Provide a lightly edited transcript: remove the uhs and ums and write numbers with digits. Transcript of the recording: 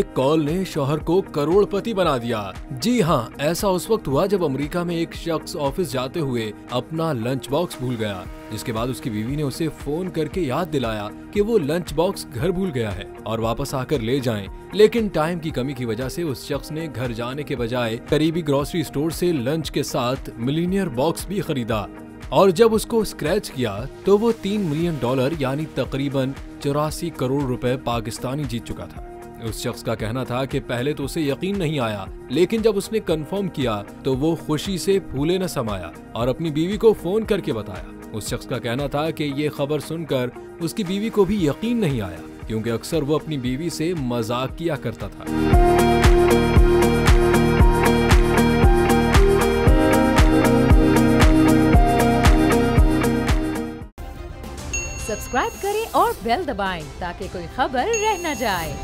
एक कॉल ने शौहर को करोड़पति बना दिया। जी हाँ, ऐसा उस वक्त हुआ जब अमेरिका में एक शख्स ऑफिस जाते हुए अपना लंच बॉक्स भूल गया, जिसके बाद उसकी बीवी ने उसे फोन करके याद दिलाया कि वो लंच बॉक्स घर भूल गया है और वापस आकर ले जाएं। लेकिन टाइम की कमी की वजह से उस शख्स ने घर जाने के बजाय करीबी ग्रोसरी स्टोर से लंच के साथ मिलीनियर बॉक्स भी खरीदा और जब उसको स्क्रैच किया तो वो $3 मिलियन यानी तकरीबन 84 करोड़ रुपए पाकिस्तानी जीत चुका था। उस शख्स का कहना था कि पहले तो उसे यकीन नहीं आया, लेकिन जब उसने कंफर्म किया तो वो खुशी से फूले न समाया और अपनी बीवी को फोन करके बताया। उस शख्स का कहना था कि ये खबर सुनकर उसकी बीवी को भी यकीन नहीं आया, क्योंकि अक्सर वो अपनी बीवी से मजाक किया करता था। सब्सक्राइब करें और बेल दबाएं ताकि कोई खबर रह न जाए।